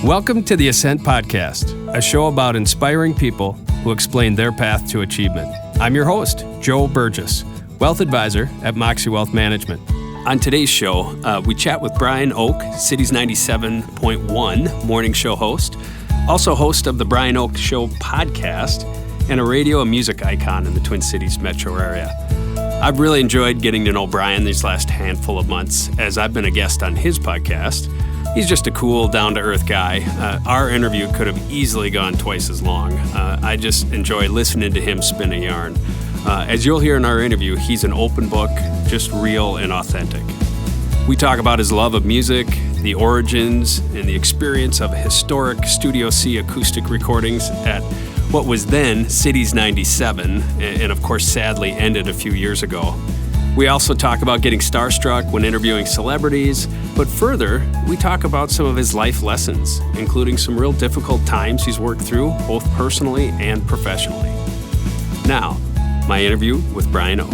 Welcome to the Ascent podcast, a show about inspiring people who explain their path to achievement. I'm your host, Joe Burgess, wealth advisor at Moxie Wealth Management. On today's show, we chat with Brian Oake, City's 97.1 morning show host, also host of the Brian Oake Show podcast, and a radio and music icon in the Twin Cities metro area. I've really enjoyed getting to know Brian these last handful of months as I've been a guest on his podcast. He's just a cool, down-to-earth guy. Our interview could have easily gone twice as long. I just enjoy listening to him spin a yarn. As you'll hear in our interview, he's an open book, just real and authentic. We talk about his love of music, the origins, and the experience of historic Studio C acoustic recordings at what was then City's 97, and of course sadly ended a few years ago. We also talk about getting starstruck when interviewing celebrities, but further, we talk about some of his life lessons, including some real difficult times he's worked through, both personally and professionally. Now, my interview with Brian Oake.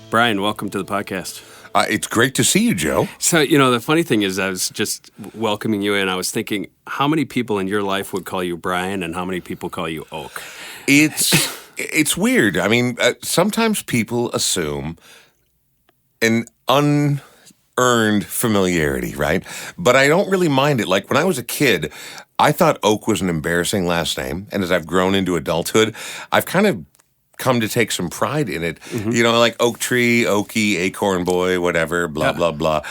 Brian, welcome to the podcast. It's great to see you, Joe. So, the funny thing is I was just welcoming you in. I was thinking, how many people in your life would call you Brian and how many people call you Oake? It's weird. I mean, sometimes people assume an unearned familiarity, right? But I don't really mind it. Like when I was a kid, I thought Oake was an embarrassing last name. And as I've grown into adulthood, I've kind of come to take some pride in it. Mm-hmm. Like oak tree, Okie, acorn boy, whatever, blah, blah, blah.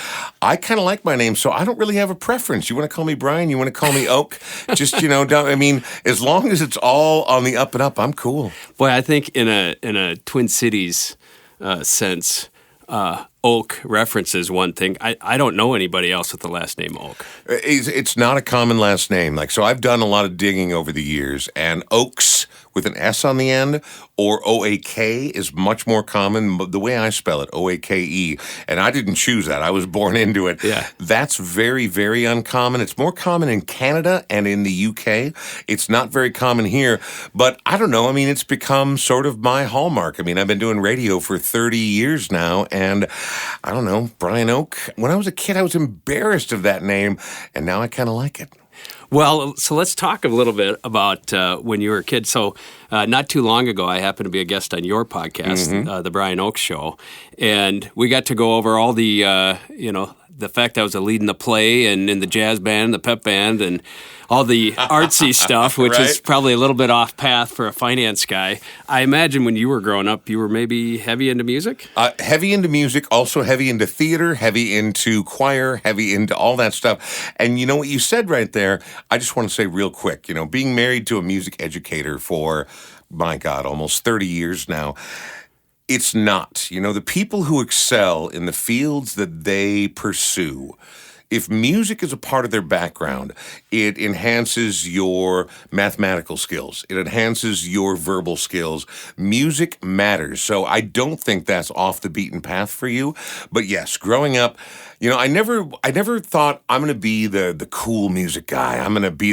I kind of like my name, so I don't really have a preference. You want to call me Brian? You want to call me Oake? Just, as long as it's all on the up and up, I'm cool. Boy, I think in a Twin Cities sense, Oake references one thing. I don't know anybody else with the last name Oake. It's not a common last name. So I've done a lot of digging over the years, and Oakes with an S on the end, or Oake is much more common. The way I spell it, Oake, and I didn't choose that. I was born into it. Yeah. That's very, very uncommon. It's more common in Canada and in the UK. It's not very common here, but I don't know. It's become sort of my hallmark. I've been doing radio for 30 years now, and I don't know, Brian Oake. When I was a kid, I was embarrassed of that name, and now I kind of like it. Well, so let's talk a little bit about when you were a kid. So not too long ago, I happened to be a guest on your podcast, the Brian Oake Show, and we got to go over all the, the fact I was leading the play and in the jazz band, the pep band, and all the artsy stuff, which right? is probably a little bit off path for a finance guy. I imagine when you were growing up, you were maybe heavy into music? Heavy into music, also heavy into theater, heavy into choir, heavy into all that stuff. And you know what you said right there, I just want to say real quick, being married to a music educator for, my God, almost 30 years now, it's not. The people who excel in the fields that they pursue, if music is a part of their background, it enhances your mathematical skills. It enhances your verbal skills. Music matters. So I don't think that's off the beaten path for you. But yes, growing up, I never thought I'm going to be the cool music guy. I'm going to be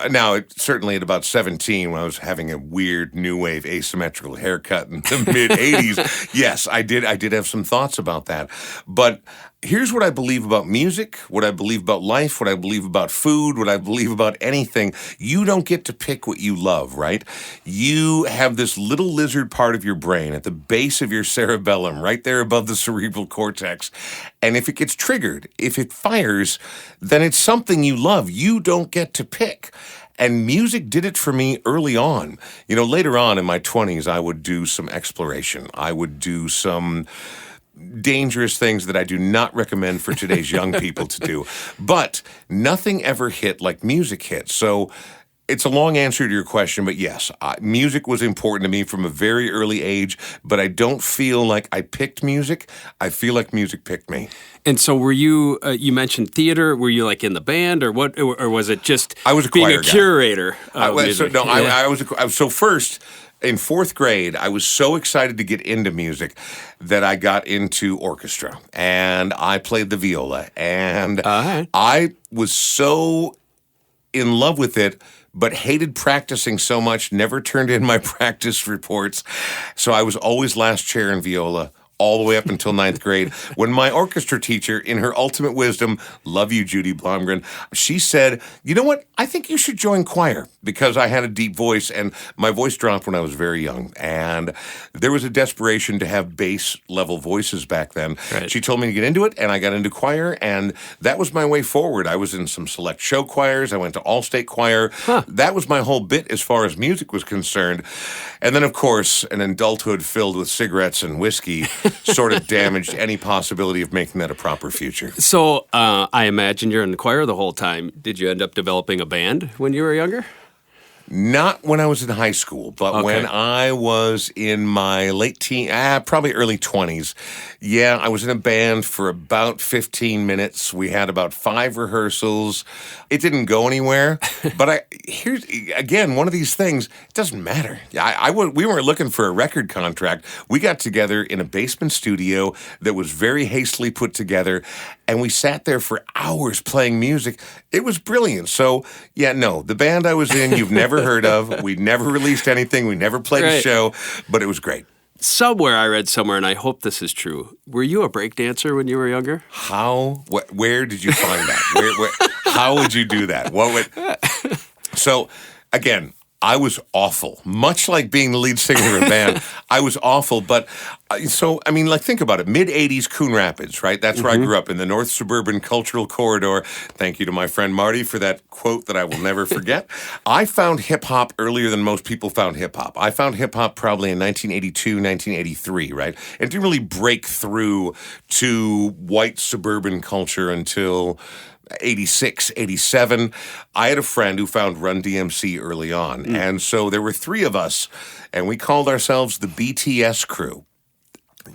now certainly at about 17 when I was having a weird new wave asymmetrical haircut in the mid 80s. Yes, I did have some thoughts about that. But here's what I believe about music, what I believe about life, what I believe about food, what I believe about anything. You don't get to pick what you love, right? You have this little lizard part of your brain at the base of your cerebellum, right there above the cerebral cortex. And if it gets triggered, if it fires, then it's something you love. You don't get to pick. And music did it for me early on. Later on in my 20s, I would do some exploration. I would do some dangerous things that I do not recommend for today's young people to do. But nothing ever hit like music hit. So it's a long answer to your question, but yes, music was important to me from a very early age, but I don't feel like I picked music. I feel like music picked me. And so were you, you mentioned theater, were you like in the band or what, or was it just I was a being choir a curator of music? So first, in fourth grade, I was so excited to get into music that I got into orchestra, and I played the viola, and I was so in love with it, but hated practicing so much, never turned in my practice reports. So I was always last chair in viola, all the way up until ninth grade, when my orchestra teacher, in her ultimate wisdom, love you, Judy Blomgren, she said, you know what? I think you should join choir, because I had a deep voice, and my voice dropped when I was very young. And there was a desperation to have bass-level voices back then. Right. She told me to get into it, and I got into choir, and that was my way forward. I was in some select show choirs. I went to all-state choir. That was my whole bit as far as music was concerned. And then, of course, an adulthood filled with cigarettes and whiskey sort of damaged any possibility of making that a proper future. So I imagine you're in the choir the whole time. Did you end up developing a band when you were younger? Not when I was in high school, but when I was in my late teen, probably early 20s. Yeah, I was in a band for about 15 minutes. We had about 5 rehearsals. It didn't go anywhere. But here's, again, one of these things, it doesn't matter. We weren't looking for a record contract. We got together in a basement studio that was very hastily put together, and we sat there for hours playing music. It was brilliant. So, yeah, no, the band I was in, you've never heard of. We never released anything. We never played a show, but it was great. Somewhere I read somewhere, and I hope this is true. Were you a break dancer when you were younger? How? Where did you find that? How would you do that? So, again, I was awful. Much like being the lead singer of a band, I was awful. But, think about it. Mid-'80s Coon Rapids, right? That's where I grew up, in the North Suburban Cultural Corridor. Thank you to my friend Marty for that quote that I will never forget. I found hip-hop earlier than most people found hip-hop. I found hip-hop probably in 1982, 1983, right? It didn't really break through to white suburban culture until 86, 87. I had a friend who found Run DMC early on. And so there were 3 of us, and we called ourselves the BTS crew.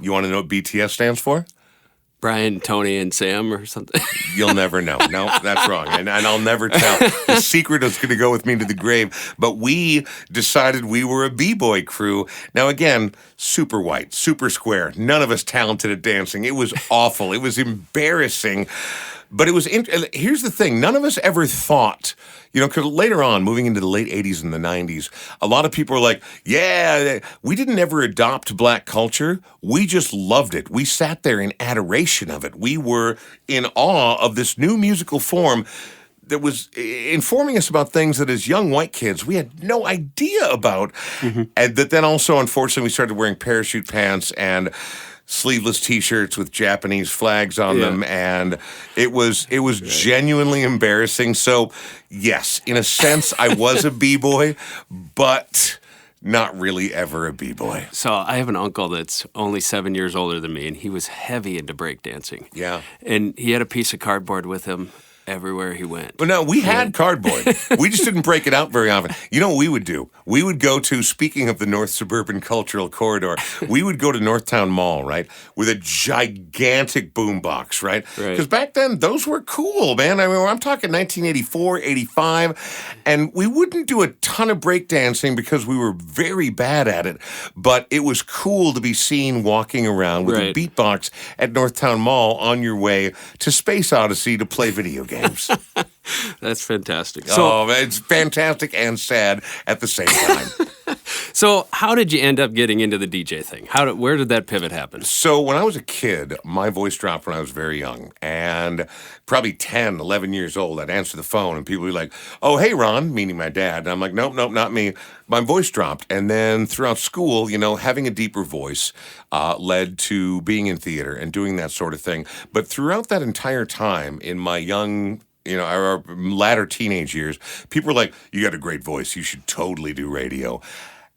You want to know what BTS stands for? Brian, Tony, and Sam or something? You'll never know. No, that's wrong. And I'll never tell. The secret is going to go with me to the grave. But we decided we were a B-boy crew. Now, again, super white, super square. None of us talented at dancing. It was awful. It was embarrassing. But it was, here's the thing, none of us ever thought, because later on, moving into the late 80s and the 90s, a lot of people were like, yeah, we didn't ever adopt black culture. We just loved it. We sat there in adoration of it. We were in awe of this new musical form that was informing us about things that as young white kids, we had no idea about. And that then also, unfortunately, we started wearing parachute pants and sleeveless T-shirts with Japanese flags on them, and it was genuinely embarrassing. So, yes, in a sense, I was a B-boy, but not really ever a B-boy. So I have an uncle that's only 7 years older than me, and he was heavy into breakdancing. Yeah. And he had a piece of cardboard with him everywhere he went. But no, we had cardboard. We just didn't break it out very often. You know what we would do? We would go to, speaking of the North Suburban Cultural Corridor, we would go to Northtown Mall, right, with a gigantic boombox, right? Because back then, those were cool, man. I mean, I'm talking 1984, 85, and we wouldn't do a ton of breakdancing because we were very bad at it, but it was cool to be seen walking around with a beatbox at Northtown Mall on your way to Space Odyssey to play video games. That's fantastic. So, it's fantastic and sad at the same time. So how did you end up getting into the DJ thing? Where did that pivot happen? So when I was a kid, my voice dropped when I was very young. And probably 10, 11 years old, I'd answer the phone and people would be like, oh, hey, Ron, meaning my dad. And I'm like, nope, not me. My voice dropped. And then throughout school, having a deeper voice led to being in theater and doing that sort of thing. But throughout that entire time in my young our latter teenage years, people were like, you got a great voice. You should totally do radio.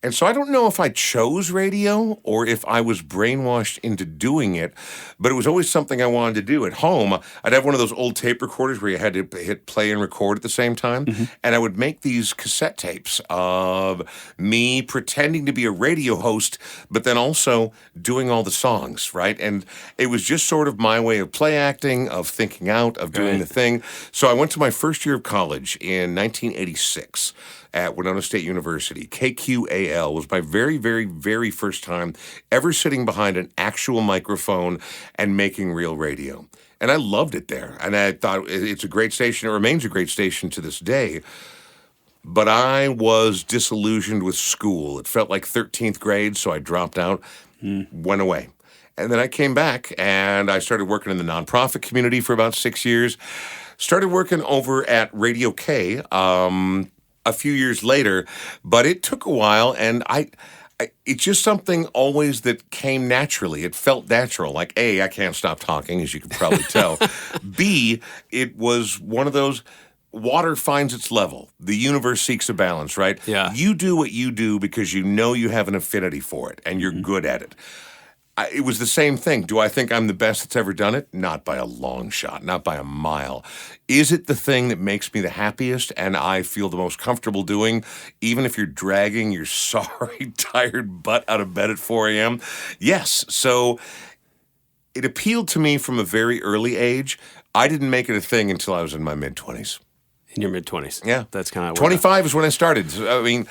And so I don't know if I chose radio or if I was brainwashed into doing it, but it was always something I wanted to do. At home, I'd have one of those old tape recorders where you had to hit play and record at the same time, and I would make these cassette tapes of me pretending to be a radio host, but then also doing all the songs, right? And it was just sort of my way of play acting, of thinking out, of doing the thing. So I went to my first year of college in 1986. At Winona State University. KQAL was my very, very, very first time ever sitting behind an actual microphone and making real radio. And I loved it there. And I thought it's a great station. It remains a great station to this day. But I was disillusioned with school. It felt like 13th grade, so I dropped out, went away. And then I came back and I started working in the nonprofit community for about 6 years. Started working over at Radio K a few years later, but it took a while, and it's just something always that came naturally. It felt natural. Like, A, I can't stop talking, as you can probably tell. B, it was one of those, water finds its level. The universe seeks a balance, right? Yeah. You do what you do because you know you have an affinity for it, and you're good at it. It was the same thing. Do I think I'm the best that's ever done it? Not by a long shot, not by a mile. Is it the thing that makes me the happiest and I feel the most comfortable doing, even if you're dragging your sorry, tired butt out of bed at 4 a.m.? Yes. So it appealed to me from a very early age. I didn't make it a thing until I was in my mid-20s. In your mid-20s. Yeah. That's kind of 25 is when I started. I mean,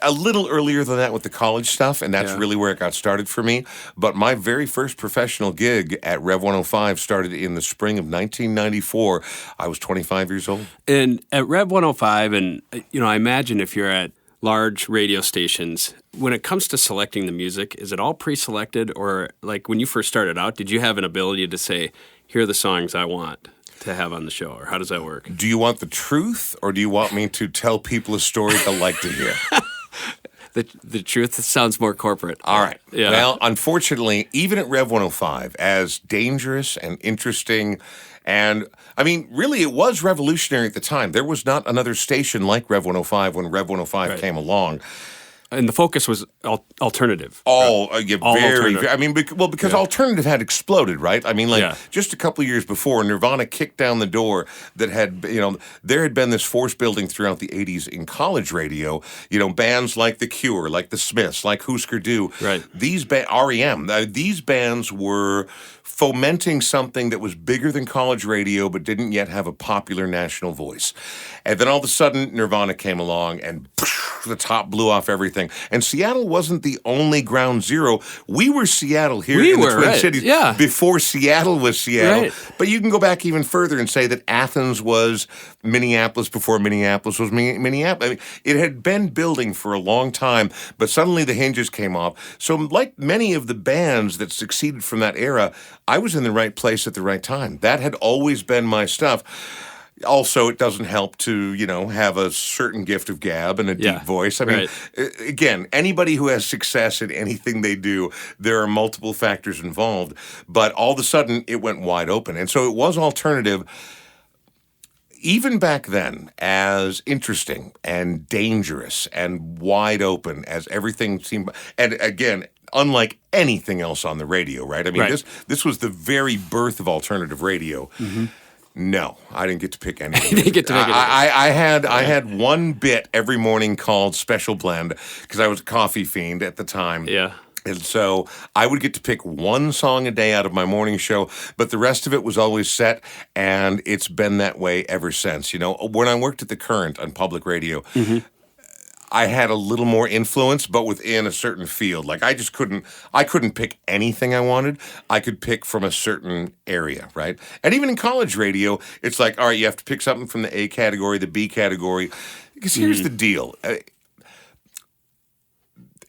a little earlier than that with the college stuff, and that's really where it got started for me. But my very first professional gig at Rev 105 started in the spring of 1994. I was 25 years old. And at Rev 105, and, I imagine if you're at large radio stations, when it comes to selecting the music, is it all pre-selected? Or, like, when you first started out, did you have an ability to say, here are the songs I want to have on the show, or how does that work? Do you want the truth, or do you want me to tell people a story they'll like to hear? The truth sounds more corporate. All right. Yeah. Well, unfortunately, even at Rev 105, as dangerous and interesting, and I mean, really, it was revolutionary at the time. There was not another station like Rev 105 when Rev 105 came along. And the focus was alternative. Very. Alternative. I mean, because alternative had exploded, right? I mean, just a couple of years before, Nirvana kicked down the door that had, there had been this force building throughout the 80s in college radio. Bands like The Cure, like The Smiths, like Husker Du. Right. REM. These bands were fomenting something that was bigger than college radio but didn't yet have a popular national voice. And then all of a sudden, Nirvana came along and the top blew off everything. And Seattle wasn't the only ground zero. We were Seattle here in the Twin Cities before Seattle was Seattle. Right. But you can go back even further and say that Athens was Minneapolis before Minneapolis was Minneapolis. I mean, it had been building for a long time, but suddenly the hinges came off. So like many of the bands that succeeded from that era, I was in the right place at the right time. That had always been my stuff. Also, it doesn't help to, have a certain gift of gab and a deep voice. I mean, again, anybody who has success in anything they do, there are multiple factors involved. But all of a sudden, it went wide open. And so it was alternative, even back then, as interesting and dangerous and wide open as everything seemed. And again, unlike anything else on the radio, right? I mean, this was the very birth of alternative radio. Mm-hmm. No, I didn't get to pick anything. You didn't get to pick anything. I had one bit every morning called Special Blend because I was a coffee fiend at the time. Yeah. And so I would get to pick one song a day out of my morning show, but the rest of it was always set, and it's been that way ever since. When I worked at The Current on public radio, I had a little more influence, but within a certain field. Like I couldn't pick anything I wanted. I could pick from a certain area, right? And even in college radio, it's like, all right, you have to pick something from the A category, the B category. Because here's the deal.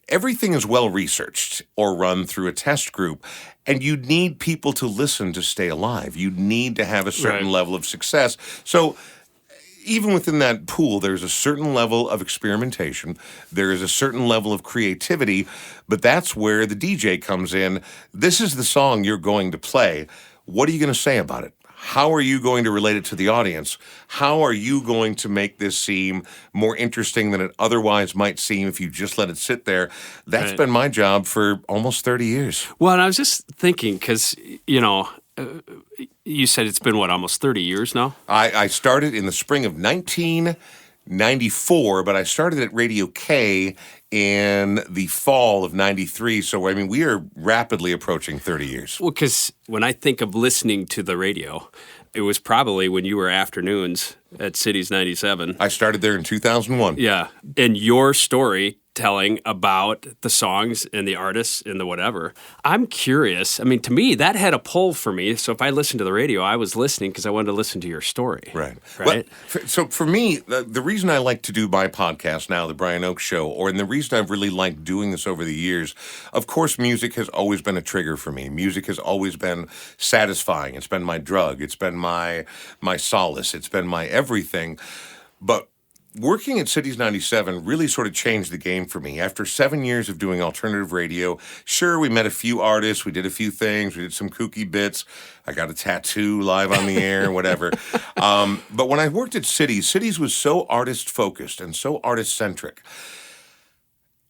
Everything is well researched or run through a test group, and you need people to listen to stay alive. You need to have a certain level of success. So even within that pool, there's a certain level of experimentation. There is a certain level of creativity, but that's where the DJ comes in. This is the song you're going to play. What are you going to say about it? How are you going to relate it to the audience? How are you going to make this seem more interesting than it otherwise might seem if you just let it sit there? That's been my job for almost 30 years. Well, and I was just thinking, because, you said it's been, almost 30 years now? I started in the spring of 1994, but I started at Radio K in the fall of 93. So, I mean, we are rapidly approaching 30 years. Well, because when I think of listening to the radio, it was probably when you were afternoons at Cities 97. I started there in 2001. Yeah. And your story telling about the songs and the artists and the whatever. I'm curious. I mean, to me, that had a pull for me. So if I listened to the radio, I was listening because I wanted to listen to your story. Right. Right. Well, so for me, the reason I like to do my podcast now, the Brian Oake Show, and the reason I've really liked doing this over the years, of course, music has always been a trigger for me. Music has always been satisfying. It's been my drug. It's been my solace. It's been my everything. But working at Cities 97 really sort of changed the game for me. After 7 years of doing alternative radio, sure, we met a few artists, we did a few things, we did some kooky bits. I got a tattoo live on the air, whatever. But when I worked at Cities was so artist-focused and so artist-centric.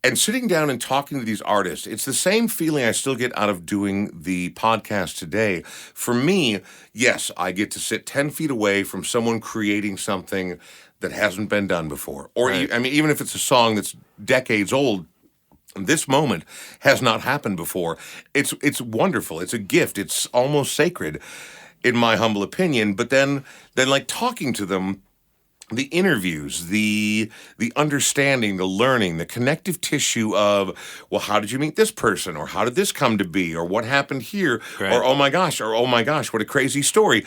And sitting down and talking to these artists, it's the same feeling I still get out of doing the podcast today. For me, yes, I get to sit 10 feet away from someone creating something that hasn't been done before. Or, right. I mean, even if it's a song that's decades old, this moment has not happened before. It's wonderful. It's a gift. It's almost sacred, in my humble opinion. But then like talking to them, the interviews, the understanding, the learning, the connective tissue of, well, how did you meet this person? Or how did this come to be? Or what happened here? Right. Or, oh my gosh, what a crazy story.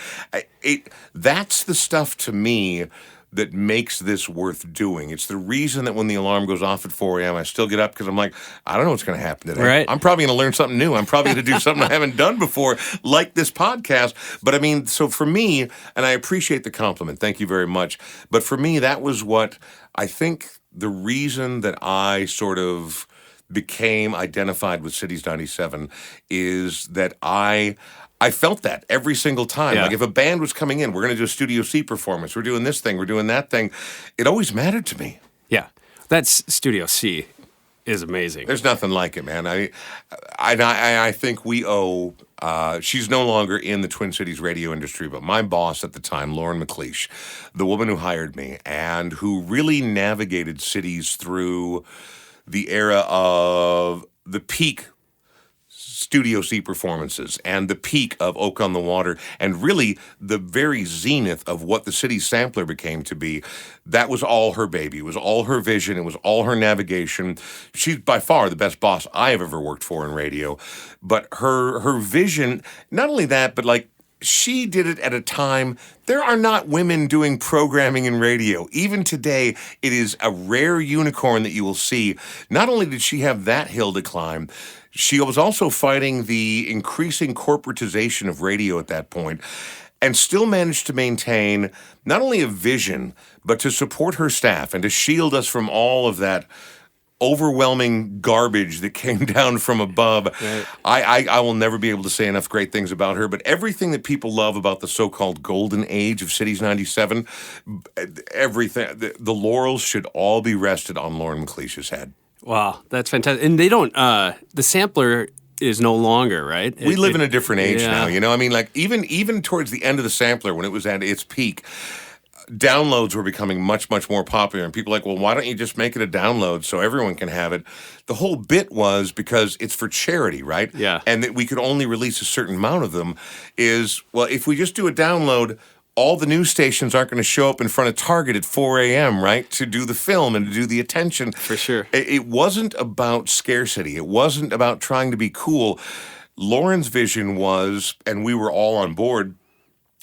That's the stuff to me that makes this worth doing. It's the reason that when the alarm goes off at 4 a.m., I still get up because I'm like, I don't know what's going to happen today. Right. I'm probably going to learn something new. I'm probably going to do something I haven't done before, like this podcast. But I mean, so for me, and I appreciate the compliment, thank you very much. But for me, that was what I think the reason that I sort of became identified with Cities 97 is that I felt that every single time. Yeah. Like if a band was coming in, we're going to do a Studio C performance, we're doing this thing, we're doing that thing, it always mattered to me. Yeah. That's Studio C is amazing. There's nothing like it, man. I think we owe, she's no longer in the Twin Cities radio industry, but my boss at the time, Lauren McLeish, the woman who hired me and who really navigated Cities through the era of the peak Studio C performances and the peak of Oake on the Water and really the very zenith of what the City Sampler became to be. That was all her baby. It was all her vision. It was all her navigation. She's by far the best boss I have ever worked for in radio. But her vision, not only that, but like she did it at a time, there are not women doing programming in radio. Even today, it is a rare unicorn that you will see. Not only did she have that hill to climb, she was also fighting the increasing corporatization of radio at that point and still managed to maintain not only a vision, but to support her staff and to shield us from all of that overwhelming garbage that came down from above. Right. I will never be able to say enough great things about her, but everything that people love about the so-called golden age of Cities 97, everything, the laurels should all be rested on Lauren McLeish's head. Wow, that's fantastic. And they don't, the sampler is no longer, right? We live in a different age now, you know? I mean, like, even towards the end of the sampler, when it was at its peak, downloads were becoming much, much more popular. And people were like, well, why don't you just make it a download so everyone can have it? The whole bit was because it's for charity, right? Yeah. And that we could only release a certain amount of them is, well, if we just do a download, all the news stations aren't going to show up in front of Target at 4 a.m., right, to do the film and to do the attention. For sure. It wasn't about scarcity. It wasn't about trying to be cool. Lauren's vision was, and we were all on board,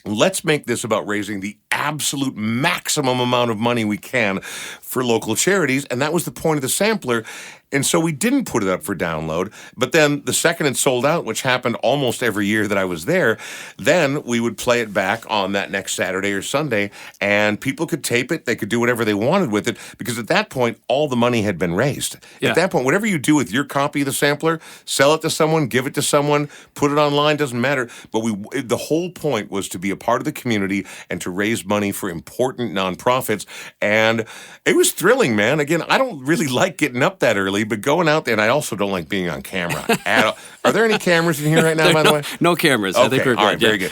let's make this about raising the absolute maximum amount of money we can for local charities. And that was the point of the sampler. And so we didn't put it up for download. But then the second it sold out, which happened almost every year that I was there, then we would play it back on that next Saturday or Sunday, and people could tape it. They could do whatever they wanted with it, because at that point, all the money had been raised. Yeah. At that point, whatever you do with your copy of the sampler, sell it to someone, give it to someone, put it online, doesn't matter. But the whole point was to be a part of the community and to raise money for important nonprofits. And it was thrilling, man. Again, I don't really like getting up that early, but going out there, and I also don't like being on camera at all. Are there any cameras in here right now, by the way? No cameras. Okay, I think we're good. All right, very good.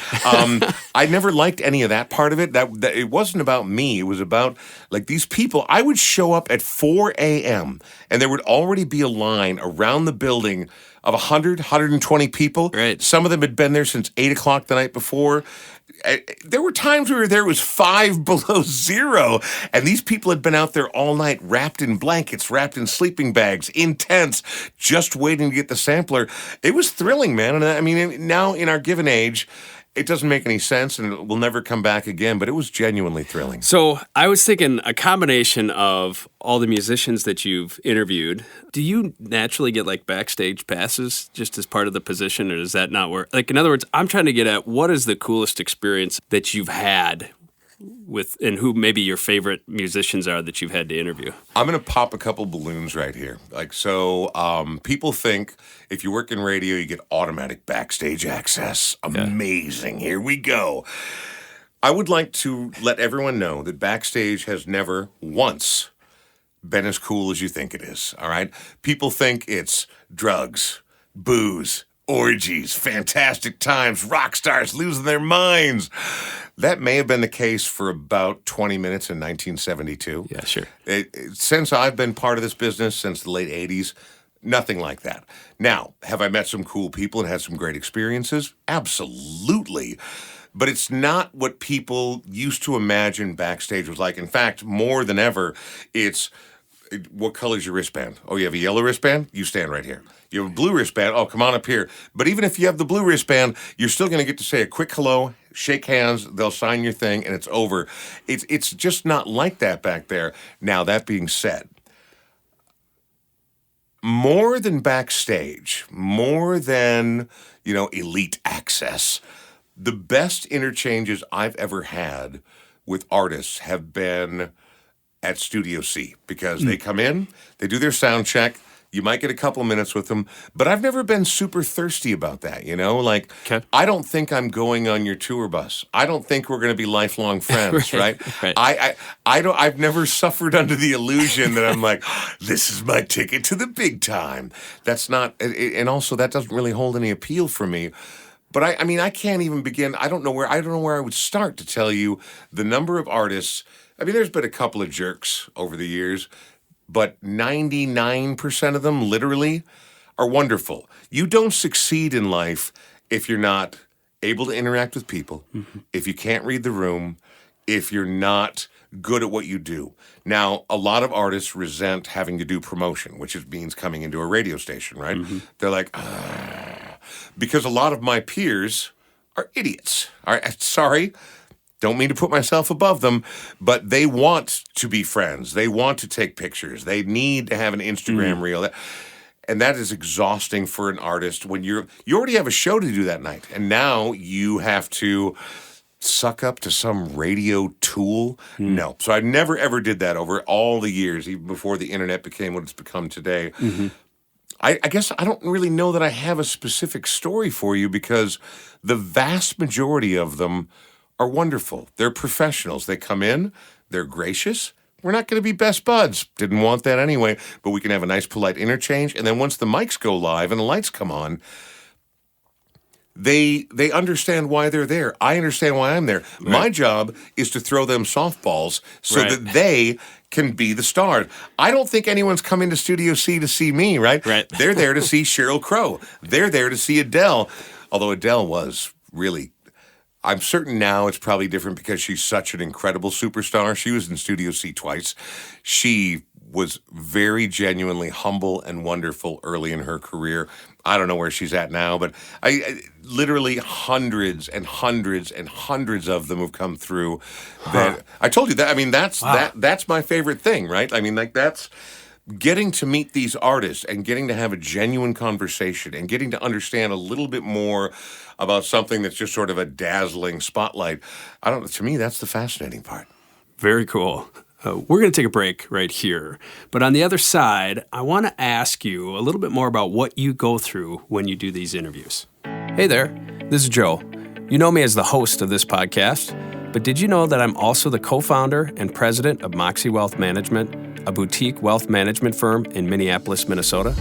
I never liked any of that part of it. That it wasn't about me. It was about, like, these people. I would show up at 4 a.m., and there would already be a line around the building of 100, 120 people. Right. Some of them had been there since 8 o'clock the night before. There were times where there was 5 below zero, and these people had been out there all night wrapped in blankets, wrapped in sleeping bags, in tents, just waiting to get the sampler. It was thrilling, man. And I mean, now in our given age, it doesn't make any sense, and it will never come back again, but it was genuinely thrilling. So I was thinking a combination of all the musicians that you've interviewed. Do you naturally get like backstage passes just as part of the position, or does that not work? Like, in other words, I'm trying to get at what is the coolest experience that you've had with, and who maybe your favorite musicians are that you've had to interview? I'm going to pop a couple balloons right here. People think if you work in radio, you get automatic backstage access. Amazing. Here we go. I would like to let everyone know that backstage has never once been as cool as you think it is, all right? People think it's drugs, booze, orgies, fantastic times, rock stars losing their minds. That may have been the case for about 20 minutes in 1972. Yeah, sure. Since I've been part of this business since the late 80s, nothing like that. Now, have I met some cool people and had some great experiences? Absolutely. But it's not what people used to imagine backstage was like. In fact, more than ever, it's what color's your wristband? Oh, you have a yellow wristband? You stand right here. You have a blue wristband? Oh, come on up here. But even if you have the blue wristband, you're still going to get to say a quick hello, shake hands, they'll sign your thing, and it's over. It's just not like that back there. Now, that being said, more than backstage, more than, elite access, the best interchanges I've ever had with artists have been at Studio C, because they come in, they do their sound check, you might get a couple minutes with them, but I've never been super thirsty about that, Okay. I don't think I'm going on your tour bus. I don't think we're going to be lifelong friends, right? I've never suffered under the illusion that I'm like, this is my ticket to the big time. That's not, and also that doesn't really hold any appeal for me. But I can't even begin. I don't know where I would start to tell you the number of artists. There's been a couple of jerks over the years, but 99% of them literally are wonderful. You don't succeed in life if you're not able to interact with people, if you can't read the room, if you're not good at what you do. Now, a lot of artists resent having to do promotion, which means coming into a radio station, right? They're like, because a lot of my peers are idiots. All right, sorry. Don't mean to put myself above them, but they want to be friends. They want to take pictures. They need to have an Instagram reel. And that is exhausting for an artist when you already have a show to do that night. And now you have to suck up to some radio tool. No. So I never, ever did that over all the years, even before the internet became what it's become today. I guess I don't really know that I have a specific story for you, because the vast majority of them are wonderful. They're professionals. They come in, they're gracious. We're not going to be best buds. Didn't want that anyway, but we can have a nice, polite interchange. And then once the mics go live and the lights come on, they understand why they're there. I understand why I'm there. Right. My job is to throw them softballs so that they can be the stars. I don't think anyone's coming to Studio C to see me, right? They're there to see Sheryl Crow. They're there to see Adele. Although Adele was really, I'm certain now it's probably different because she's such an incredible superstar. She was in Studio C twice. She was very genuinely humble and wonderful early in her career. I don't know where she's at now, but I literally hundreds and hundreds and hundreds of them have come through. That I told you that. That's my favorite thing, right? That's getting to meet these artists and getting to have a genuine conversation and getting to understand a little bit more about something that's just sort of a dazzling spotlight. To me, that's the fascinating part. Very cool. We're going to take a break right here. But on the other side, I want to ask you a little bit more about what you go through when you do these interviews. Hey there, this is Joe. You know me as the host of this podcast, but did you know that I'm also the co-founder and president of Moxie Wealth Management, a boutique wealth management firm in Minneapolis, Minnesota?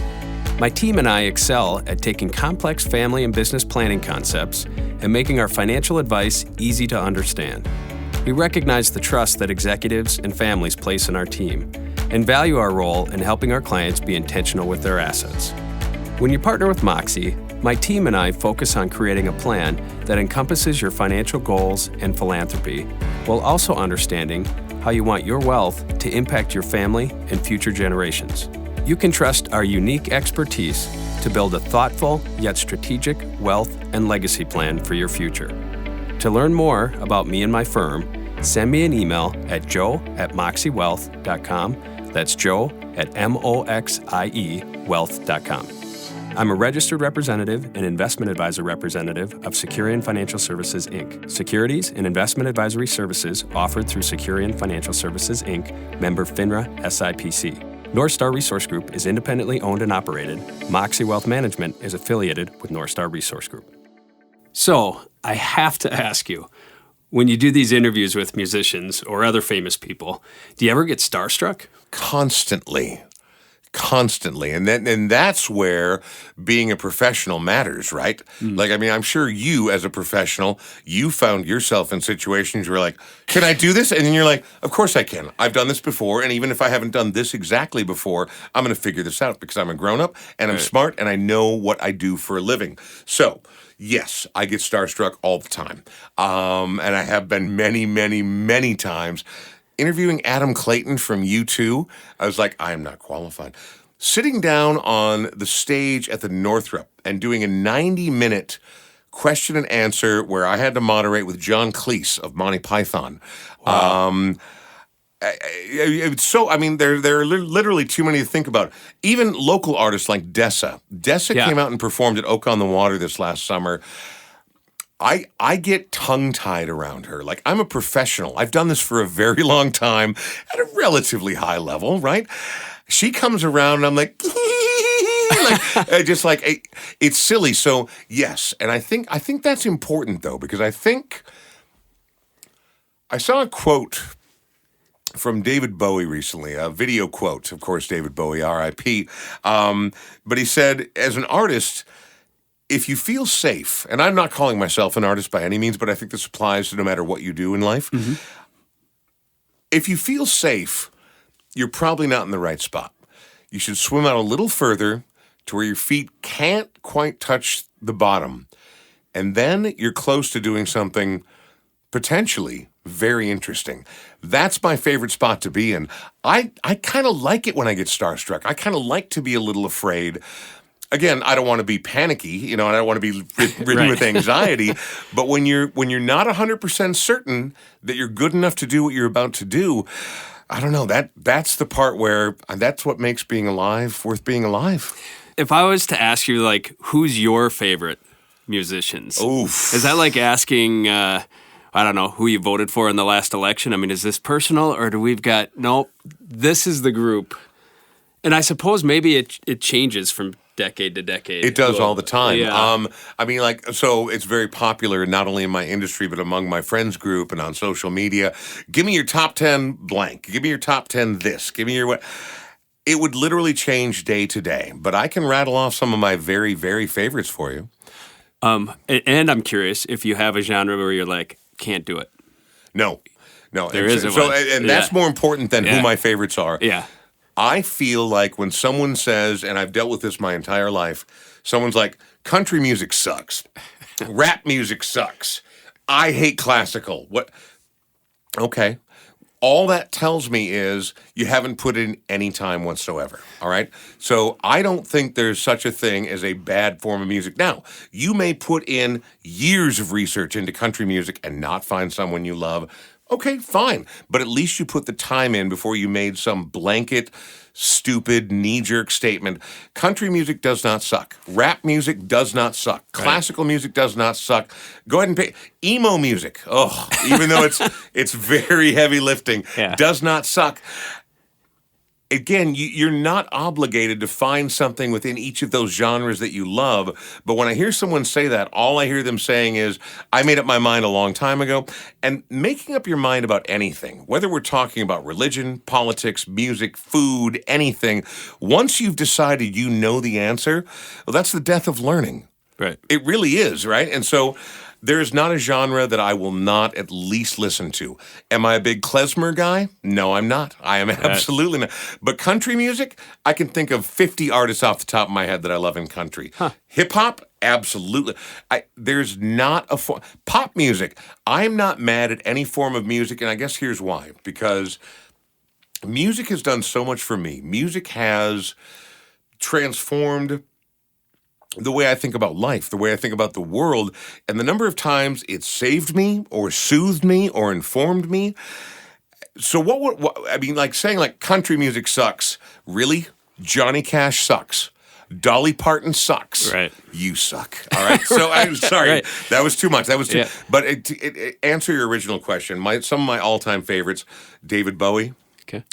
My team and I excel at taking complex family and business planning concepts and making our financial advice easy to understand. We recognize the trust that executives and families place in our team and value our role in helping our clients be intentional with their assets. When you partner with Moxie, my team and I focus on creating a plan that encompasses your financial goals and philanthropy, while also understanding how you want your wealth to impact your family and future generations. You can trust our unique expertise to build a thoughtful yet strategic wealth and legacy plan for your future. To learn more about me and my firm, send me an email at joe@moxiewealth.com. That's joe@moxie wealth.com. I'm a registered representative and investment advisor representative of Securian Financial Services, Inc. Securities and investment advisory services offered through Securian Financial Services, Inc., member FINRA SIPC. North Star Resource Group is independently owned and operated. Moxie Wealth Management is affiliated with North Star Resource Group. So, I have to ask you, when you do these interviews with musicians or other famous people, do you ever get starstruck? Constantly. And that's where being a professional matters, right? Like, I mean, I'm sure you as a professional, you found yourself in situations where you're like, can I do this? And then you're like, of course I can. I've done this before. And even if I haven't done this exactly before, I'm going to figure this out because I'm a grown-up and I'm smart and I know what I do for a living. So, yes, I get starstruck all the time. And I have been many, many, many times. Interviewing Adam Clayton from U2, I was like, I am not qualified. Sitting down on the stage at the Northrop and doing a 90-minute question and answer where I had to moderate with John Cleese of Monty Python. Wow. There are literally too many to think about. Even local artists like Dessa. Dessa came out and performed at Oake on the Water this last summer. I get tongue-tied around her. Like, I'm a professional. I've done this for a very long time at a relatively high level, right? She comes around and I'm like, it's silly. So, yes. And I think that's important, though, because I saw a quote from David Bowie recently, a video quote. Of course, David Bowie, R.I.P. But he said, as an artist, if you feel safe, and I'm not calling myself an artist by any means, but I think this applies to no matter what you do in life. Mm-hmm. If you feel safe, you're probably not in the right spot. You should swim out a little further to where your feet can't quite touch the bottom. And then you're close to doing something potentially very interesting. That's my favorite spot to be in. I kind of like it when I get starstruck. I kind of like to be a little afraid. Again, I don't want to be panicky, and I don't want to be ridden with anxiety. But when you're not 100% certain that you're good enough to do what you're about to do, I don't know. That's the part where that's what makes being alive worth being alive. If I was to ask you, like, who's your favorite musicians? Oof. Is that like asking, I don't know, who you voted for in the last election? I mean, is this personal, or do we've got, nope, this is the group? And I suppose maybe it changes from decade to decade. It does all the time. Yeah. So it's very popular not only in my industry, but among my friends group and on social media. Give me your top 10 blank. Give me your top 10 this. Give me your what. It would literally change day to day, but I can rattle off some of my very, very favorites for you. And I'm curious if you have a genre where you're like, can't do it. No. There isn't one. And that's more important than who my favorites are. Yeah. I feel like when someone says, and I've dealt with this my entire life, someone's like, country music sucks. Rap music sucks. I hate classical. What? Okay. All that tells me is you haven't put in any time whatsoever, all right? So I don't think there's such a thing as a bad form of music. Now, you may put in years of research into country music and not find someone you love. Okay, fine. But at least you put the time in before you made some blanket, stupid, knee-jerk statement. Country music does not suck. Rap music does not suck. Classical music does not suck. Go ahead and pay. Emo music, even though it's very heavy lifting, does not suck. Again, you're not obligated to find something within each of those genres that you love. But when I hear someone say that, all I hear them saying is, I made up my mind a long time ago. And making up your mind about anything, whether we're talking about religion, politics, music, food, anything, once you've decided you know the answer, well, that's the death of learning. Right. It really is, right? And so There's not a genre that I will not at least listen to. Am I a big klezmer guy? No, I'm not. I am absolutely not. But country music, I can think of 50 artists off the top of my head that I love in country. Hip hop, absolutely. There's not a pop music. I'm not mad at any form of music, and I guess here's why. Because music has done so much for me. Music has transformed the way I think about life, the way I think about the world, and the number of times it saved me or soothed me or informed me. So I mean, like saying like country music sucks. Really? Johnny Cash sucks. Dolly Parton sucks. Right. You suck. All right. So I'm sorry. Right. That was too much. That was too. Yeah. But answer your original question. Some of my all-time favorites: David Bowie, Okay.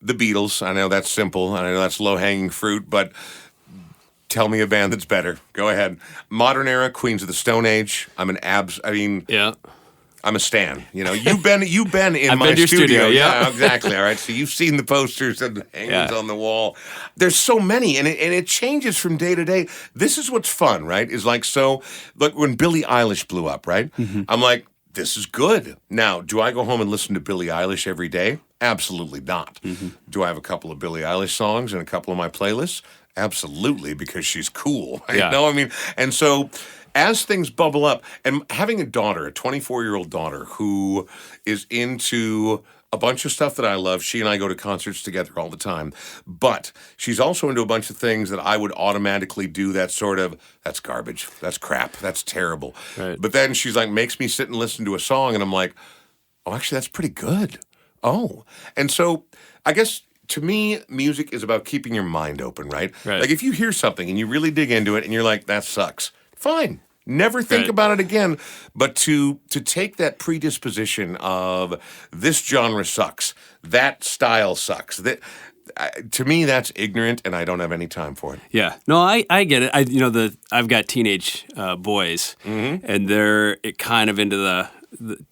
the Beatles. I know that's simple. I know that's low-hanging fruit, but tell me a band that's better. Go ahead. Modern era, Queens of the Stone Age. I'm a stan. You know, you've been in I've my been to your studio. Yeah, exactly. All right. So you've seen the posters and the hangings on the wall. There's so many, and it changes from day to day. This is what's fun, right? Is like when Billie Eilish blew up, right? Mm-hmm. I'm like, this is good. Now, do I go home and listen to Billie Eilish every day? Absolutely not. Mm-hmm. Do I have a couple of Billie Eilish songs in a couple of my playlists? Absolutely, because she's cool. You know, I mean, and so as things bubble up, and having a 24-year-old daughter who is into a bunch of stuff that I love. She and I go to concerts together all the time. But she's also into a bunch of things that I would automatically do that's garbage. That's crap. That's terrible. Right. But then she's like, makes me sit and listen to a song, and I'm like, oh, actually, that's pretty good. Oh. And so I guess to me, music is about keeping your mind open, right? Like if you hear something and you really dig into it and you're like, that sucks, fine. Never think about it again. But to take that predisposition of this genre sucks, that style sucks, to me, that's ignorant, and I don't have any time for it. Yeah. No, I get it. I've got teenage boys, and they're kind of into the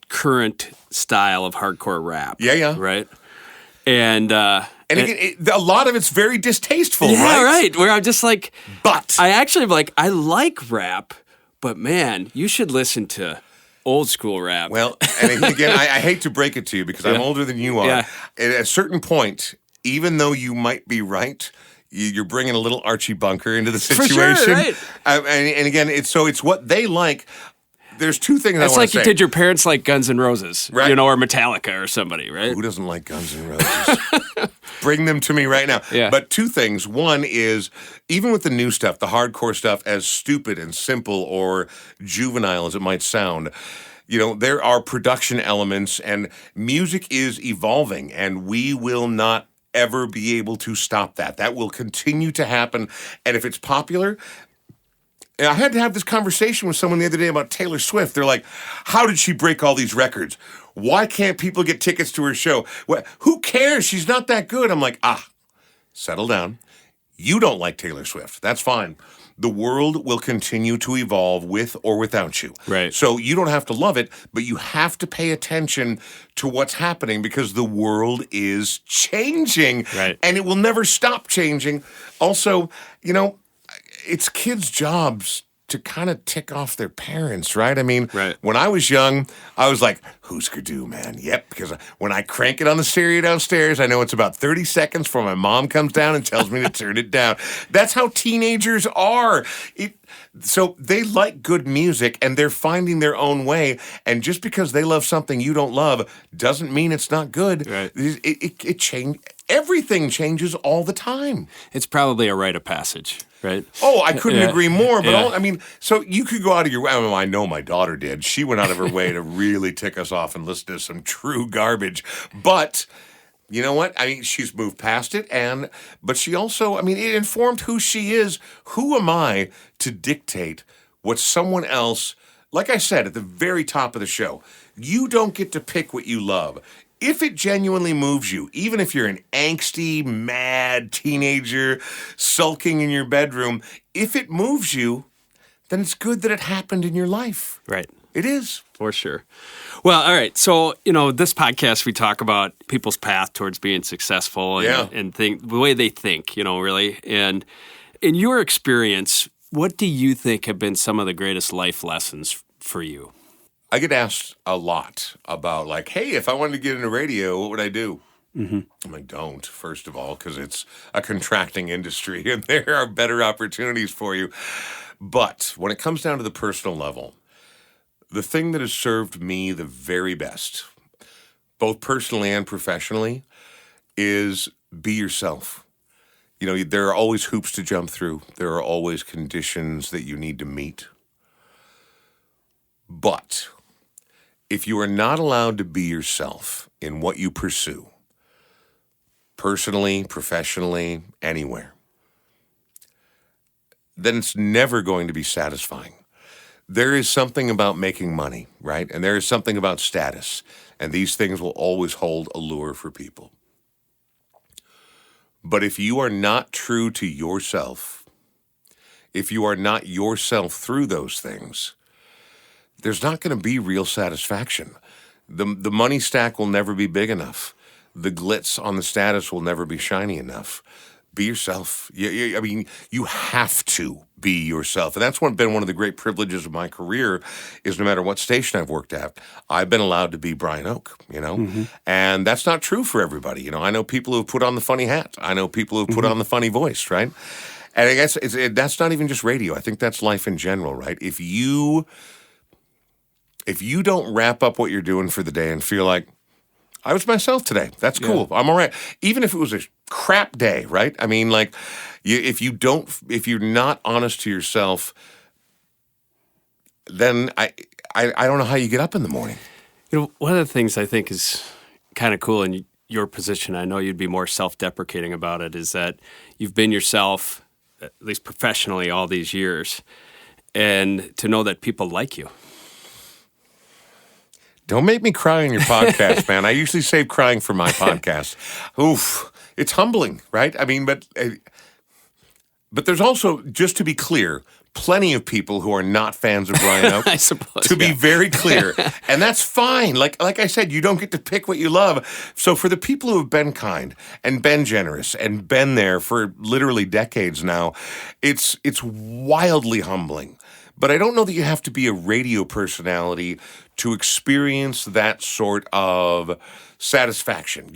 current style of hardcore rap. Yeah. Right? And again, a lot of it's very distasteful, right? Yeah, right. Where I'm just like, but I actually am like, I like rap, but man, you should listen to old school rap. Well, and again, I hate to break it to you because I'm older than you are. Yeah. At a certain point, even though you might be right, you're bringing a little Archie Bunker into the situation. For sure, right. And again, it's what they like. There's two things I want to say. It's like, did your parents like Guns N' Roses, right? Or Metallica or somebody, right? Who doesn't like Guns N' Roses? Bring them to me right now. Yeah. But two things. One is, even with the new stuff, the hardcore stuff, as stupid and simple or juvenile as it might sound, there are production elements, and music is evolving, and we will not ever be able to stop that. That will continue to happen, and if it's popular... I had to have this conversation with someone the other day about Taylor Swift. They're like, how did she break all these records? Why can't people get tickets to her show? Who cares? She's not that good. I'm like, settle down. You don't like Taylor Swift. That's fine. The world will continue to evolve with or without you. Right. So you don't have to love it, but you have to pay attention to what's happening because the world is changing. Right. And it will never stop changing. Also, it's kids' jobs to kind of tick off their parents, right? I mean, when I was young, I was like, Husker Du, man. Yep, because when I crank it on the stereo downstairs, I know it's about 30 seconds before my mom comes down and tells me to turn it down. That's how teenagers are. So they like good music, and they're finding their own way. And just because they love something you don't love doesn't mean it's not good. Right. It changes. Everything changes all the time. It's probably a rite of passage, right? Oh, I couldn't agree more. But so you could go out of your way. I know my daughter did. She went out of her way to really tick us off and listen to some true garbage. But you know what? I mean, she's moved past it, but she also, it informed who she is. Who am I to dictate what someone else? Like I said at the very top of the show, you don't get to pick what you love. If it genuinely moves you, even if you're an angsty, mad teenager sulking in your bedroom, if it moves you, then it's good that it happened in your life. Right. It is. For sure. Well, all right. So, this podcast, we talk about people's path towards being successful and the way they think, really. And in your experience, what do you think have been some of the greatest life lessons for you? I get asked a lot about like, hey, if I wanted to get into radio, what would I do? I'm like, don't, first of all, because it's a contracting industry and there are better opportunities for you. But when it comes down to the personal level, the thing that has served me the very best, both personally and professionally, is be yourself. You know, there are always hoops to jump through. There are always conditions that you need to meet. But if you are not allowed to be yourself in what you pursue, personally, professionally, anywhere, then it's never going to be satisfying. There is something about making money, right? And there is something about status. And these things will always hold allure for people. But if you are not true to yourself, if you are not yourself through those things, there's not going to be real satisfaction. The money stack will never be big enough. The glitz on the status will never be shiny enough. Be yourself. I mean, you have to be yourself. And that's been one of the great privileges of my career is no matter what station I've worked at, I've been allowed to be Brian Oake, you know? And that's not true for everybody. You know, I know people who have put on the funny hat. I know people who have put on the funny voice, right? And I guess that's not even just radio. I think that's life in general, right? If you don't wrap up what you're doing for the day and feel like, I was myself today, that's cool, I'm all right. Even if it was a crap day, right? I mean, like, if you're not honest to yourself, then I don't know how you get up in the morning. You know, one of the things I think is kind of cool in your position, I know you'd be more self-deprecating about it, is that you've been yourself, at least professionally, all these years, and to know that people like you. Don't make me cry on your podcast, man. I usually save crying for my podcast. Oof, it's humbling, right? I mean, but there's also, just to be clear, plenty of people who are not fans of Brian Oake. I suppose, to be very clear, and that's fine. Like I said, you don't get to pick what you love. So for the people who have been kind and been generous and been there for literally decades now, it's wildly humbling. But I don't know that you have to be a radio personality to experience that sort of satisfaction.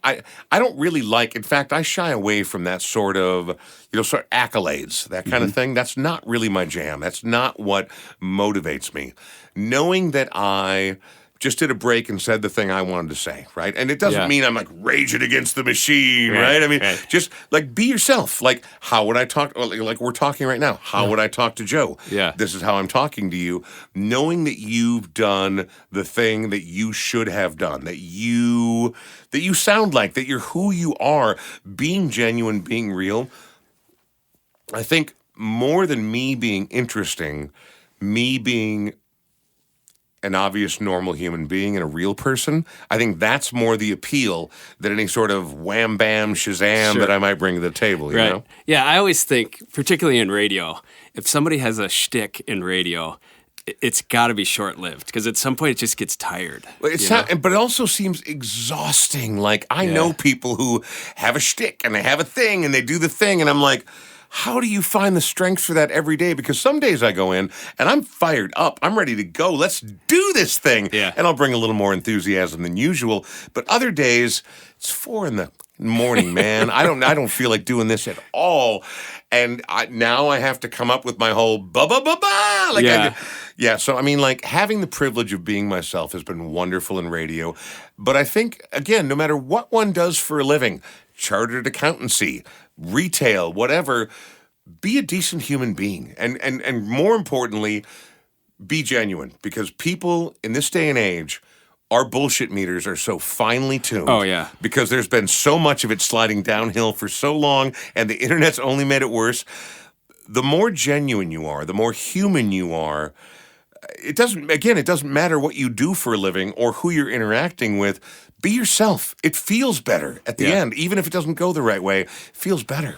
I don't really like, in fact, I shy away from that sort of accolades, that kind of thing. That's not really my jam. That's not what motivates me. Knowing that I just did a break and said the thing I wanted to say, right? And it doesn't mean I'm like raging against the machine, right? I mean, just like be yourself. Like, how would I talk? Like we're talking right now. How would I talk to Joe? Yeah. This is how I'm talking to you. Knowing that you've done the thing that you should have done, that you sound like, that you're who you are, being genuine, being real. I think more than me being interesting, me being an obvious normal human being and a real person, I think that's more the appeal than any sort of wham bam shazam that I might bring to the table, you know? Yeah, I always think, particularly in radio, if somebody has a shtick in radio, it's got to be short-lived because at some point it just gets tired. But it also seems exhausting. Like, I know people who have a shtick and they have a thing and they do the thing, and I'm like, how do you find the strength for that every day? Because some days I go in and I'm fired up. I'm ready to go. Let's do this thing. Yeah. And I'll bring a little more enthusiasm than usual. But other days, it's 4 a.m, man. I don't feel like doing this at all. And now I have to come up with my whole ba-ba-ba-ba. So, I mean, like, having the privilege of being myself has been wonderful in radio. But I think, again, no matter what one does for a living, chartered accountancy, retail, whatever, be a decent human being. And more importantly, be genuine. Because people in this day and age, our bullshit meters are so finely tuned. Oh, yeah. Because there's been so much of it sliding downhill for so long, and the internet's only made it worse. The more genuine you are, the more human you are, it doesn't matter what you do for a living or who you're interacting with. Be yourself. It feels better at the end. Even if it doesn't go the right way, it feels better.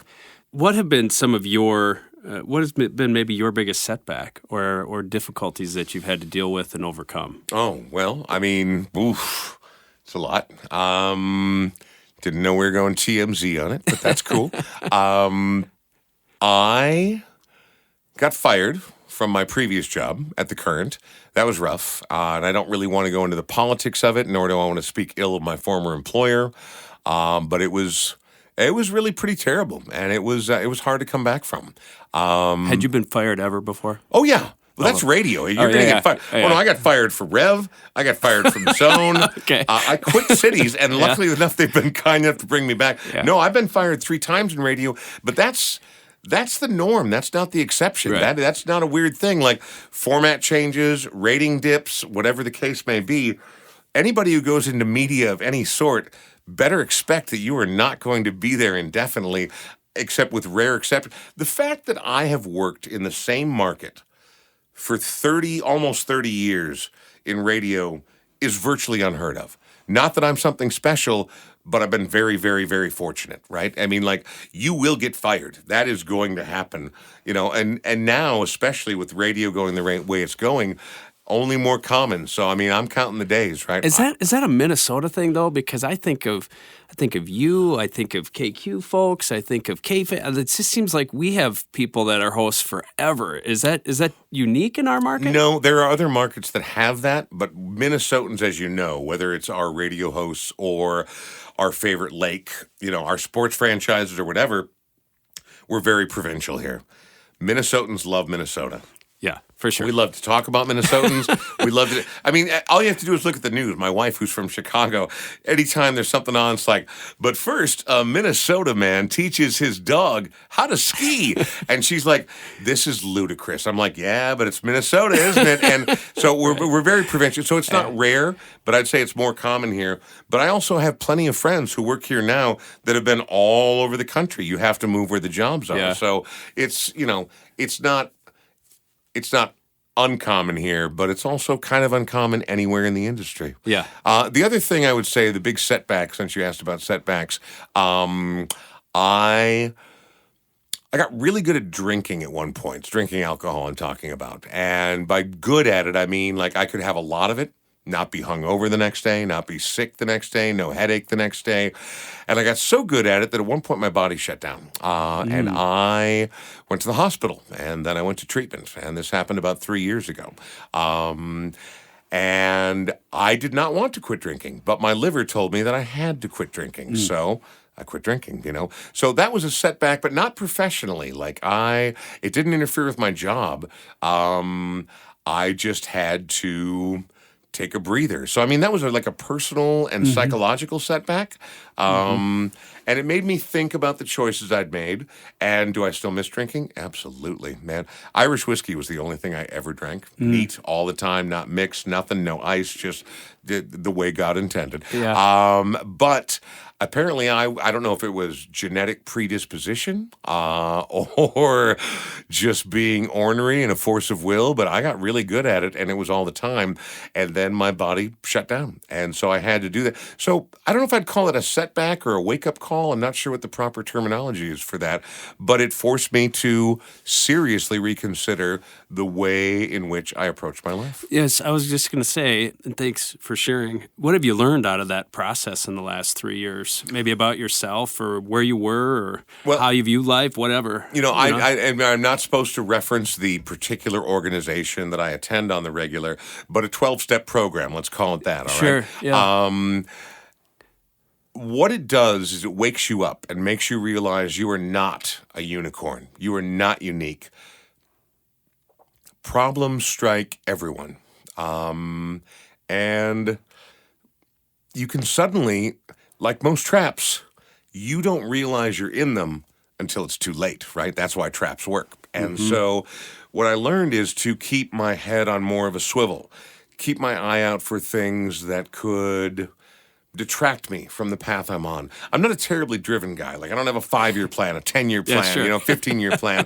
What have been some of what has been maybe your biggest setback or difficulties that you've had to deal with and overcome? Oh, well, I mean, it's a lot. Didn't know we were going TMZ on it, but that's cool. I got fired from my previous job at the Current. That was rough, and I don't really want to go into the politics of it, nor do I want to speak ill of my former employer. But it was really pretty terrible, and it was hard to come back from. Had you been fired ever before? Oh yeah. Well, that's radio. You're going to get fired. Oh, no, I got fired for Rev. I got fired from Zone. Okay. I quit cities, and luckily enough, they've been kind enough to bring me back. Yeah. No, I've been fired 3 times in radio, but that's the norm. That's not the exception. Right. That's not a weird thing. Like format changes, rating dips, whatever the case may be. Anybody who goes into media of any sort better expect that you are not going to be there indefinitely, except with rare exceptions. The fact that I have worked in the same market for almost 30 years in radio is virtually unheard of. Not that I'm something special, but I've been very, very, very fortunate, right? I mean, like, you will get fired. That is going to happen, and now, especially with radio going the way it's going, only more common. So, I mean, I'm counting the days, right? Is that a Minnesota thing though? Because I think of you, I think of KQ folks, I think of KFA. It just seems like we have people that are hosts forever. Is that unique in our market? No, there are other markets that have that, but Minnesotans, as you know, whether it's our radio hosts or our favorite lake, our sports franchises or whatever, we're very provincial here. Minnesotans love Minnesota. Yeah, for sure. We love to talk about Minnesotans. We love to. I mean, all you have to do is look at the news. My wife, who's from Chicago, anytime there's something on, it's like, but first, a Minnesota man teaches his dog how to ski. And she's like, this is ludicrous. I'm like, yeah, but it's Minnesota, isn't it? And so we're very provincial. So it's not rare, but I'd say it's more common here. But I also have plenty of friends who work here now that have been all over the country. You have to move where the jobs are. Yeah. So it's not uncommon here, but it's also kind of uncommon anywhere in the industry. Yeah. The other thing I would say, the big setback, since you asked about setbacks, I got really good at drinking at one point. It's drinking alcohol I'm talking about. And by good at it, I mean like I could have a lot of it, not be hungover the next day, not be sick the next day, no headache the next day. And I got so good at it that at one point my body shut down. And I went to the hospital, and then I went to treatment. And this happened about 3 years ago. And I did not want to quit drinking, but my liver told me that I had to quit drinking. So I quit drinking, So that was a setback, but not professionally. It didn't interfere with my job. I just had to take a breather. So, I mean, that was like a personal and psychological setback. And it made me think about the choices I'd made. And do I still miss drinking? Absolutely, man. Irish whiskey was the only thing I ever drank. Neat all the time, not mixed, nothing, no ice, just the way God intended. Yeah. But apparently, I don't know if it was genetic predisposition or just being ornery and a force of will, but I got really good at it, and it was all the time. And then my body shut down, and so I had to do that. So I don't know if I'd call it a setback or a wake-up call. I'm not sure what the proper terminology is for that, but it forced me to seriously reconsider the way in which I approach my life. Yes, I was just going to say, and thanks for sharing. What have you learned out of that process in the last 3 years? Maybe about yourself or where you were or how you view life, whatever. I'm not supposed to reference the particular organization that I attend on the regular, but a 12-step program, let's call it that, all right? Sure, yeah. What it does is it wakes you up and makes you realize you are not a unicorn. You are not unique. Problems strike everyone. And you can suddenly, like most traps, you don't realize you're in them until it's too late, right? That's why traps work. And so what I learned is to keep my head on more of a swivel, keep my eye out for things that could detract me from the path I'm on. I'm not a terribly driven guy. Like, I don't have a 5-year plan, a 10-year plan, 15-year plan.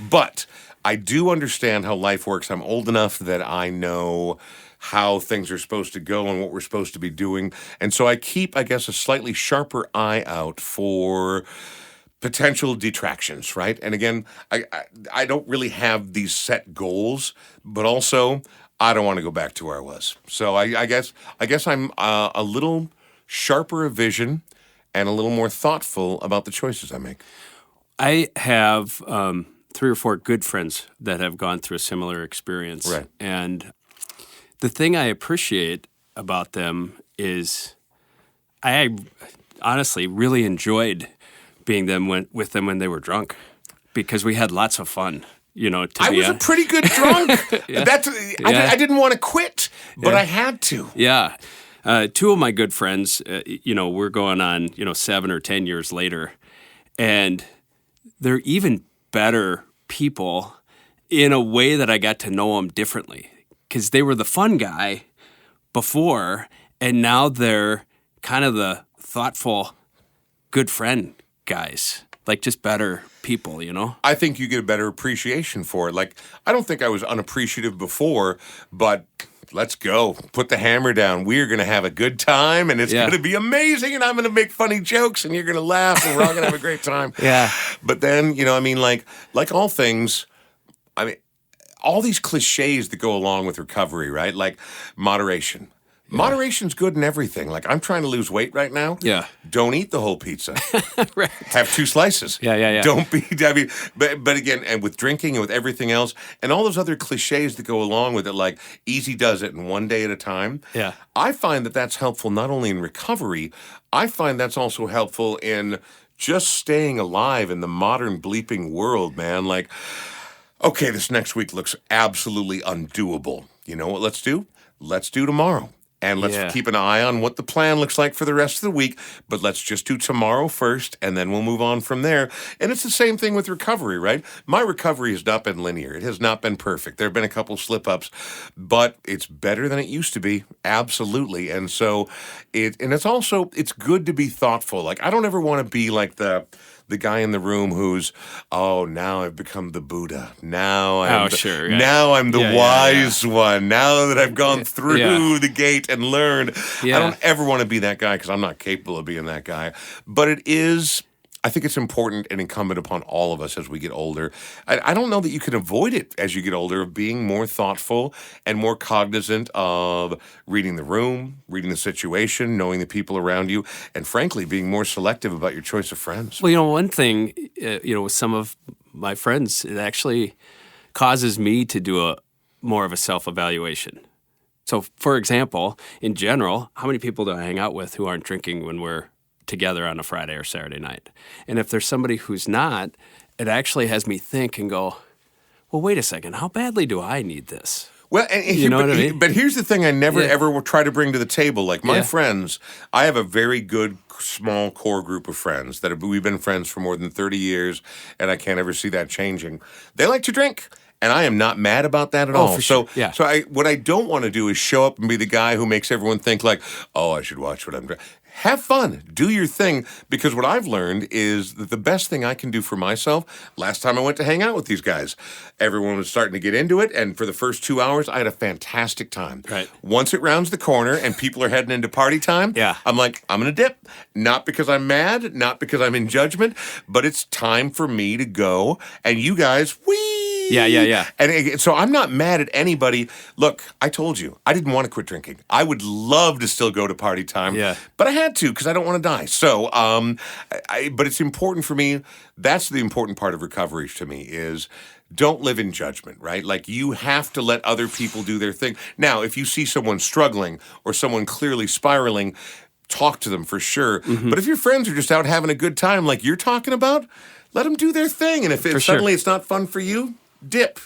But I do understand how life works. I'm old enough that I know how things are supposed to go and what we're supposed to be doing. And so I keep, I guess, a slightly sharper eye out for potential detractions, right? And again, I don't really have these set goals, but also I don't want to go back to where I was. So I guess I'm a little sharper of vision and a little more thoughtful about the choices I make. I have 3 or 4 good friends that have gone through a similar experience. Right. And the thing I appreciate about them is I honestly really enjoyed being with them when they were drunk because we had lots of fun. I was a pretty good drunk. Yeah. I didn't want to quit, but I had to. Yeah. 2 of my good friends, we're going on, 7 or 10 years later, and they're even better people in a way that I got to know them differently because they were the fun guy before, and now they're kind of the thoughtful, good friend guys, like just better people, I think you get a better appreciation for it. Like, I don't think I was unappreciative before, but let's go. Put the hammer down. We're going to have a good time, and it's going to be amazing, and I'm going to make funny jokes, and you're going to laugh, and we're all going to have a great time. Yeah. But then, like all things, all these cliches that go along with recovery, right? Like moderation. Yeah. Moderation's good in everything. Like, I'm trying to lose weight right now. Yeah. Don't eat the whole pizza. Right. Have 2 slices. Yeah. Don't be, but again, and with drinking and with everything else, and all those other cliches that go along with it, like easy does it and one day at a time. Yeah. I find that that's helpful not only in recovery, I find that's also helpful in just staying alive in the modern bleeping world, man. Like, okay, this next week looks absolutely undoable. You know what let's do? Let's do tomorrow. And let's keep an eye on what the plan looks like for the rest of the week. But let's just do tomorrow first, and then we'll move on from there. And it's the same thing with recovery, right? My recovery has not been linear. It has not been perfect. There have been a couple slip-ups, but it's better than it used to be. Absolutely. And so it's good to be thoughtful. Like, I don't ever want to be like the guy in the room who's, now I've become the Buddha. Now I'm the wise one. Now that I've gone through the gate and learned. Yeah. I don't ever want to be that guy because I'm not capable of being that guy. But I think it's important and incumbent upon all of us as we get older. I don't know that you can avoid it as you get older, of being more thoughtful and more cognizant of reading the room, reading the situation, knowing the people around you, and frankly, being more selective about your choice of friends. Well, one thing, with some of my friends, it actually causes me to do more of a self-evaluation. So, for example, in general, how many people do I hang out with who aren't drinking when we're together on a Friday or Saturday night? And if there's somebody who's not, it actually has me think and go, well, wait a second, how badly do I need this? Well, what I mean? But here's the thing I never ever will try to bring to the table. Like, my friends, I have a very good, small core group of friends we've been friends for more than 30 years, and I can't ever see that changing. They like to drink. And I am not mad about that at all. For sure. So what I don't want to do is show up and be the guy who makes everyone think like, I should watch what I'm doing. Have fun. Do your thing. Because what I've learned is that the best thing I can do for myself, last time I went to hang out with these guys, everyone was starting to get into it. And for the first 2 hours, I had a fantastic time. Right. Once it rounds the corner and people are heading into party time, I'm like, I'm going to dip. Not because I'm mad, not because I'm in judgment, but it's time for me to go. And you guys, Yeah. And so I'm not mad at anybody. Look, I told you, I didn't want to quit drinking. I would love to still go to party time, but I had to because I don't want to die. So, but it's important for me. That's the important part of recovery to me is don't live in judgment, right? Like, you have to let other people do their thing. Now, if you see someone struggling or someone clearly spiraling, talk to them for sure. Mm-hmm. But if your friends are just out having a good time like you're talking about, let them do their thing. And if suddenly it's not fun for you, dip.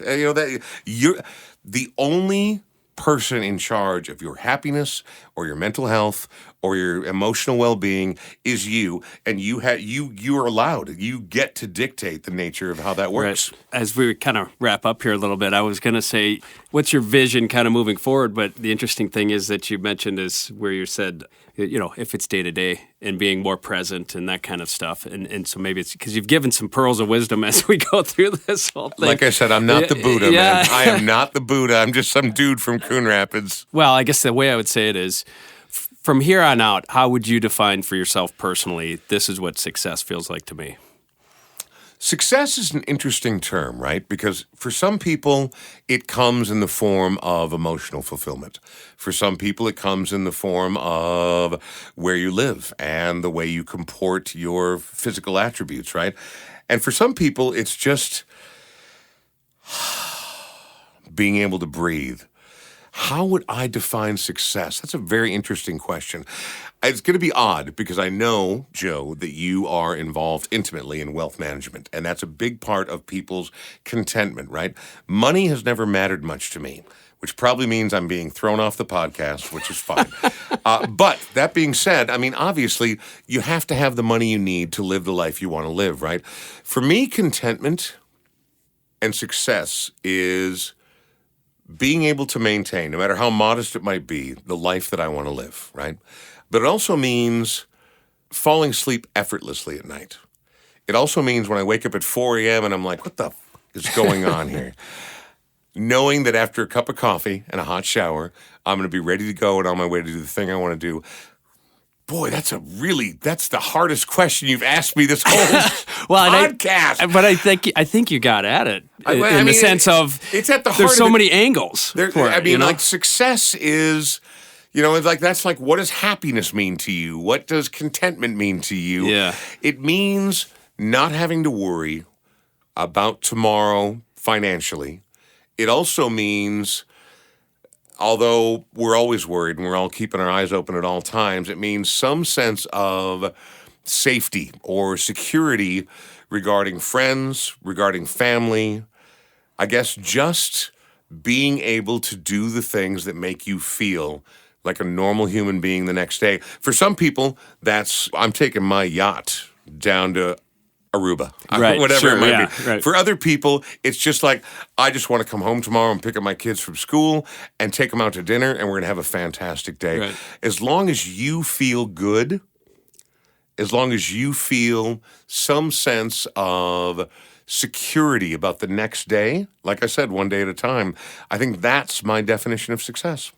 You're the only person in charge of your happiness or your mental health or your emotional well-being is you, and you are allowed. You get to dictate the nature of how that works. Right. As we kind of wrap up here a little bit, I was going to say, what's your vision kind of moving forward? But the interesting thing is that you mentioned is where you said, if it's day to day and being more present and that kind of stuff. And so maybe it's because you've given some pearls of wisdom as we go through this whole thing. Like I said, I'm not the Buddha, man. I am not the Buddha. I'm just some dude from Coon Rapids. Well, I guess the way I would say it is, from here on out, how would you define for yourself personally, this is what success feels like to me? Success is an interesting term, right? Because for some people, it comes in the form of emotional fulfillment. For some people, it comes in the form of where you live and the way you comport your physical attributes, right? And for some people, it's just Being able to breathe. How would I define success? That's a very interesting question. It's going to be odd because I know, Joe, that you are involved intimately in wealth management, and that's a big part of people's contentment, right? Money has never mattered much to me, which probably means I'm being thrown off the podcast, which is fine. But that being said, I mean, obviously, you have to have the money you need to live the life you want to live, right? For me, contentment and success is being able to maintain, no matter how modest it might be, the life that I want to live, right? But it also means falling asleep effortlessly at night. It also means when I wake up at 4 a.m. and I'm like, what the f- is going on here? Knowing that after a cup of coffee and a hot shower, I'm going to be ready to go and on my way to do the thing I want to do. Boy, that's the hardest question you've asked me this whole podcast. But I think you got at it in the sense of it's at the heart. There's so many angles. Like success is, it's like that's like what does happiness mean to you? What does contentment mean to you? Yeah, it means not having to worry about tomorrow financially. It also means, although we're always worried and we're all keeping our eyes open at all times, it means some sense of safety or security regarding friends, regarding family. I guess just being able to do the things that make you feel like a normal human being the next day. For some people, that's I'm taking my yacht down to Aruba, right, whatever sure, it might be. Right. For other people, it's just like, I just want to come home tomorrow and pick up my kids from school and take them out to dinner, and we're going to have a fantastic day. Right. As long as you feel good, as long as you feel some sense of security about the next day, like I said, one day at a time, I think that's my definition of success.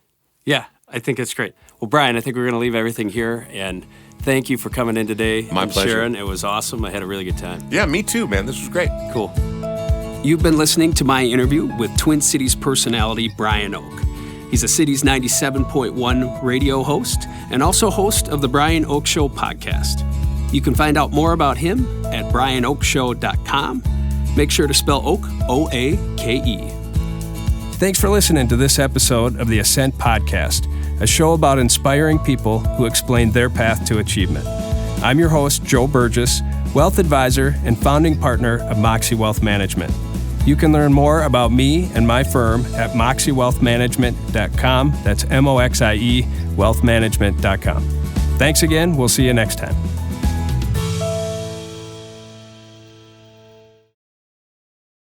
Yeah, I think it's great. Well, Brian, I think we're going to leave everything here, and thank you for coming in today. My pleasure. Sharon, it was awesome. I had a really good time. Yeah, me too, man. This was great. Cool. You've been listening to my interview with Twin Cities personality Brian Oake. He's a Cities 97.1 radio host and also host of the Brian Oake Show podcast. You can find out more about him at brianoakeshow.com. Make sure to spell Oake, O-A-K-E. Thanks for listening to this episode of the Ascent podcast, a show about inspiring people who explain their path to achievement. I'm your host, Joe Burgess, wealth advisor and founding partner of Moxie Wealth Management. You can learn more about me and my firm at moxiewealthmanagement.com. That's M-O-X-I-E wealthmanagement.com. Thanks again. We'll see you next time.